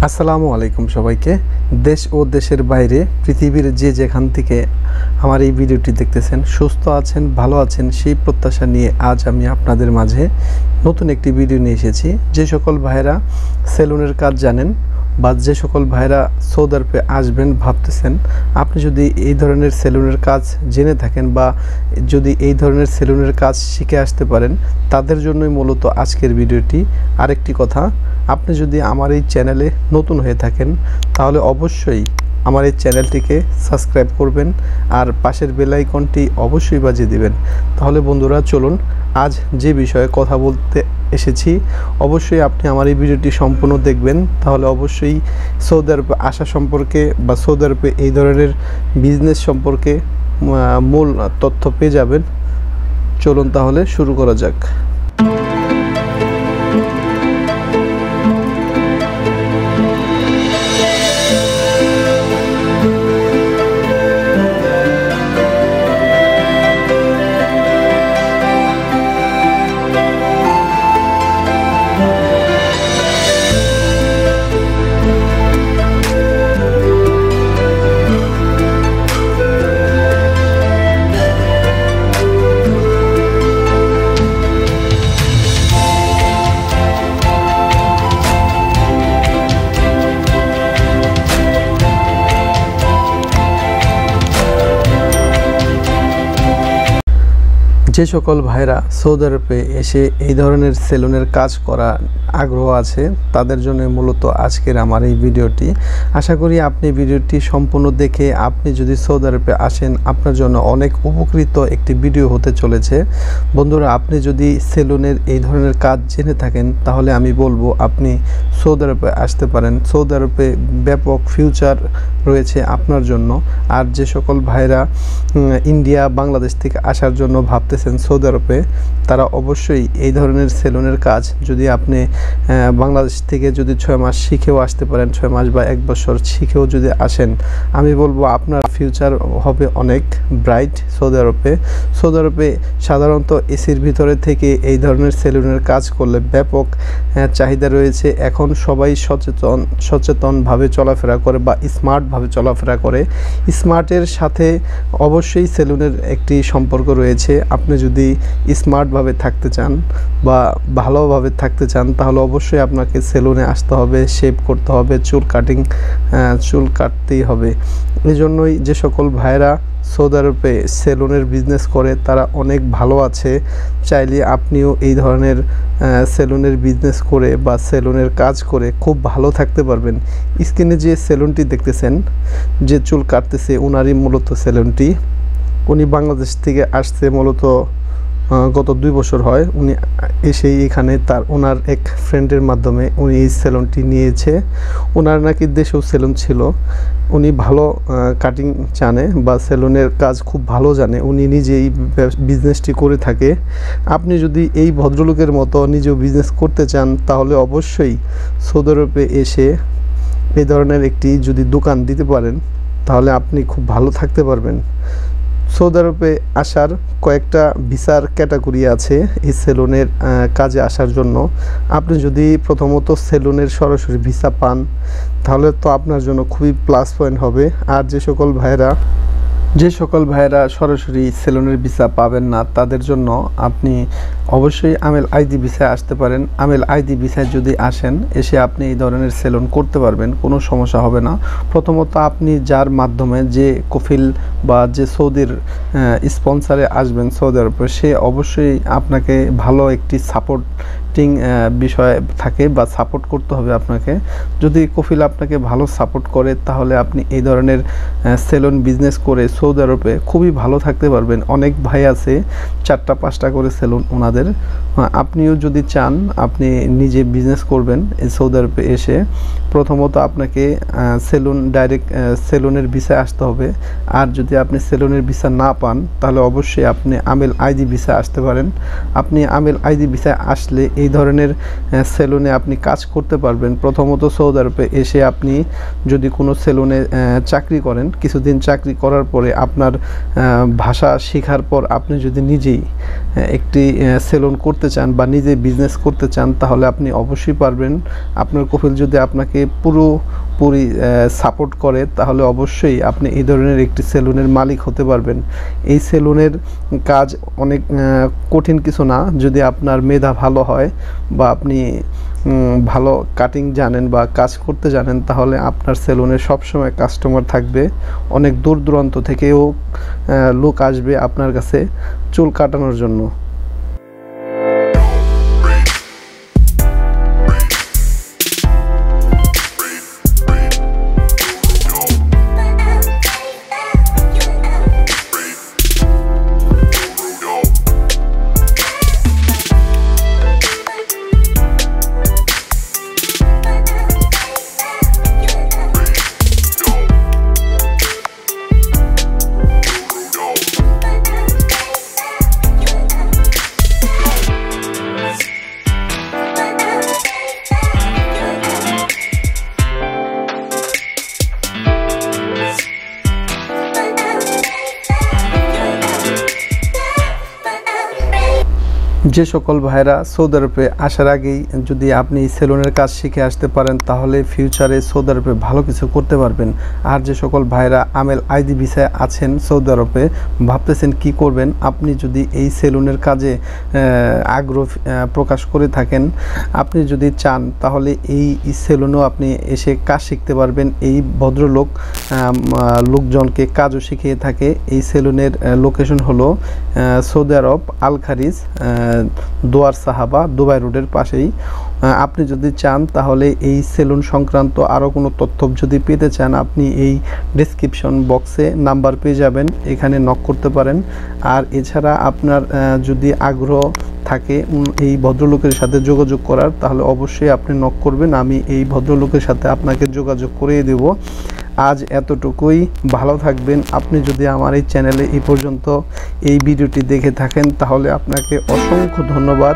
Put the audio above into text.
আসসালামু আলাইকুম সবাইকে। দেশ ও দেশের বাইরে পৃথিবীর যে যেখান থেকে আমার এই ভিডিওটি দেখতেছেন সুস্থ আছেন, ভালো আছেন সেই প্রত্যাশা নিয়ে আজ আমি আপনাদের মাঝে নতুন একটি ভিডিও নিয়ে এসেছি। যে সকল ভাইরা সেলুনের কাজ জানেন বা যে সকল ভাইরা সৌদি আরবে আসবেন ভাবতেছেন, আপনি যদি এই ধরনের সেলুনের কাজ জেনে থাকেন বা যদি এই ধরনের সেলুনের কাজ শিখে আসতে পারেন, তাদের জন্যই মূলত আজকের ভিডিওটি। আরেকটি কথা, আপনি যদি আমার এই চ্যানেলে নতুন হয়ে থাকেন তাহলে অবশ্যই আমার এই চ্যানেলটিকে সাবস্ক্রাইব করবেন আর পাশের বেল আইকনটি অবশ্যই বাজিয়ে দিবেন। তাহলে বন্ধুরা চলুন আজ যে বিষয়ে কথা বলতে এসেছি, অবশ্যই আপনি আমার এই ভিডিওটি সম্পূর্ণ দেখবেন, তাহলে অবশ্যই সৌদি আরবে আসা সম্পর্কে বা সৌদি আরবে এই ধরনের বিজনেস সম্পর্কে মূল তথ্য পেয়ে যাবেন। চলুন তাহলে শুরু করা যাক। যে সকল ভাইরা সৌদি আরবে এসে এই ধরনের সেলুনের কাজ করা আগ্রহ আছে তাদের জন্য মূলত আজকের আমার এই ভিডিওটি। আশা করি আপনি ভিডিওটি সম্পূর্ণ দেখে আপনি যদি সৌদি আরবে আসেন আপনার জন্য অনেক উপকৃত একটি ভিডিও হতে চলেছে। বন্ধুরা, আপনি যদি সেলুনের এই ধরনের কাজ জেনে থাকেন তাহলে আমি বলবো আপনি সৌদি আরবে আসতে পারেন। সৌদি আরবে ব্যাপক ফিউচার রয়েছে আপনার জন্য। আর যে সকল ভাইরা ইন্ডিয়া বাংলাদেশ থেকে আসার জন্য ভাবতেছেন সৌদি আরবে, তারা অবশ্যই এই ধরনের সেলুনের কাজ যদি আপনি বাংলাদেশ থেকে যদি 6 মাস শিখেও আসতে পারেন, 6 মাস বা 1 বছর শিখেও যদি আসেন, আমি বলবো আপনার ফিউচার হবে অনেক ব্রাইট সৌদি আরবে। সৌদি আরবে সাধারণত এসির ভিতরে থেকে এই ধরনের সেলুনের কাজ করলে ব্যাপক চাহিদা রয়েছে। এখন সবাই সচেতনভাবে চলাফেরা করে বা স্মার্টভাবে চলাফেরা করে। স্মার্টের সাথে অবশ্যই সেলুনের একটি সম্পর্ক রয়েছে। আপনি যদি স্মার্টভাবে থাকতে চান বা ভালোভাবে থাকতে চান তাহলে অবশ্যই আপনাকে সেলুনে আসতে হবে, শেভ করতে হবে, চুল কাটতেই হবে। এই জন্যই যে সকল ভাইরা সৌদি আরবে সেলুনের বিজনেস করে তারা অনেক ভালো আছে। চাইলে আপনিও এই ধরনের সেলুনের বিজনেস করে বা সেলুনের কাজ করে খুব ভালো থাকতে পারবেন। স্ক্রিনে যে সেলুনটি দেখতেছেন, যে চুল কাটতেছে ওনারই মূলত সেলুনটি। উনি বাংলাদেশ থেকে আসছে মূলত গত 2 বছর হয়। উনি এসেই এখানে ওনার এক ফ্রেন্ডের মাধ্যমে উনি এই সেলুনটি নিয়েছে। ওনার নাকি দেশেও সেলুন ছিল। উনি ভালো কাটিং জানে বা সেলুনের কাজ খুব ভালো জানে। উনি নিজেই বিজনেসটি করে থাকে। আপনি যদি এই ভদ্রলোকের মতো নিজেও বিজনেস করতে চান তাহলে অবশ্যই সৌদি আরবে এসে এই ধরনের একটি যদি দোকান দিতে পারেন তাহলে আপনি খুব ভালো থাকতে পারবেন। সৌদি আরবে আসার কয়েকটা ভিসার ক্যাটাগরি আছে এই সেলুনের কাজে আসার জন্য। আপনি যদি প্রথমত সেলুনের সরাসরি ভিসা পান তাহলে তো আপনার জন্য খুবই প্লাস পয়েন্ট হবে। আর যে সকল ভাইরা যে সকল ভাইয়েরা সরাসরি সেলুনের ভিসা পাবেন না তাদের জন্য আপনি অবশ্যই আমেল আইডি ভিসায় আসতে পারেন। আমেল আইডি ভিসায় যদি আসেন, এসে আপনি এই ধরনের সেলুন করতে পারবেন, কোনো সমস্যা হবে না। প্রথমত আপনি যার মাধ্যমে যে কফিল বা যে সৌদির স্পন্সারে আসবেন সৌদি আরবে, সে অবশ্যই আপনাকে ভালো একটি সাপোর্টিং বিষয় থাকে বা সাপোর্ট করতে হবে আপনাকে। যদি কফিল আপনাকে ভালো সাপোর্ট করে তাহলে আপনি এই ধরনের সেলুন বিজনেস করে সৌদি আরবে খুবই ভালো থাকতে পারবেন। অনেক ভাই আছে 4টা 5টা করে সেলুন ওনাদের। আপনিও যদি চান আপনি নিজে বিজনেস করবেন এই সৌদি আরবে এসে, প্রথমত আপনাকে ডাইরেক্ট সেলুনের ভিসায় আসতে হবে। আর যদি আপনি সেলুনের ভিসা না পান তাহলে অবশ্যই আপনি আমেল আইডি ভিসায় আসতে পারেন। আপনি আমেল আইডি ভিসায় আসলে এই ধরনের সেলুনে আপনি কাজ করতে পারবেন। প্রথমত সৌদি আরবে এসে আপনি যদি কোনো সেলুনে চাকরি করেন, কিছুদিন চাকরি করার পরে আপনার ভাষা শেখার পর আপনি যদি নিজেই একটি সেলুন করতে চান বা নিজে বিজনেস করতে চান তাহলে আপনি অবশ্যই পারবেন। আপনার কফিল যদি আপনাকে পুরোপুরি সাপোর্ট করে তাহলে অবশ্যই আপনি এই ধরনের একটি সেলুনের মালিক হতে পারবেন। এই সেলুনের কাজ অনেক কঠিন কিছু না। যদি আপনার মেধা ভালো হয় বা আপনি ভালো কাটিং জানেন বা কাজ করতে জানেন তাহলে আপনার সেলুনে সবসময় কাস্টমার থাকবে। অনেক দূর দূরান্ত থেকেও লোক আসবে আপনার কাছে চুল কাটানোর জন্য। যে সকল ভাইরা সৌদি আরবে আসার আগেই যদি আপনি সেলুনের কাজ শিখে আসতে পারেন তাহলে ফিউচারে সৌদি আরবে ভালো কিছু করতে পারবেন। আর যে সকল ভাইরা আমেল আইডি ভিসায় আছেন সৌদি আরবে, ভাবতেছেন কি করবেন, আপনি যদি এই সেলুনের কাজে আগ্রহ প্রকাশ করে থাকেন, আপনি যদি চান তাহলে এই সেলুনেও আপনি এসে কাজ শিখতে পারবেন। এই ভদ্রলোক লোকজনকে কাজও শিখিয়ে থাকে। এই সেলুনের লোকেশন হলো সৌদি আরব আল খারিজ দোয়ার সাহাবা দুবাই রোডের পাশেই। আপনি যদি চান তাহলে এই সেলুন সংক্রান্ত আরও কোনো তথ্য যদি পেতে চান আপনি এই ডেসক্রিপশন বক্সে নাম্বার পেয়ে যাবেন, এখানে নক করতে পারেন। আর এছাড়া আপনার যদি আগ্রহ থাকে এই ভদ্রলোকের সাথে যোগাযোগ করার তাহলে অবশ্যই আপনি নক করবেন, আমি এই ভদ্রলোকের সাথে আপনাকে যোগাযোগ করিয়ে দেব। আজ এতটুকুই, ভালো থাকবেন। আপনি যদি আমার এই চ্যানেলে এই পর্যন্ত এই ভিডিওটি দেখে থাকেন তাহলে আপনাকে অসংখ্য ধন্যবাদ।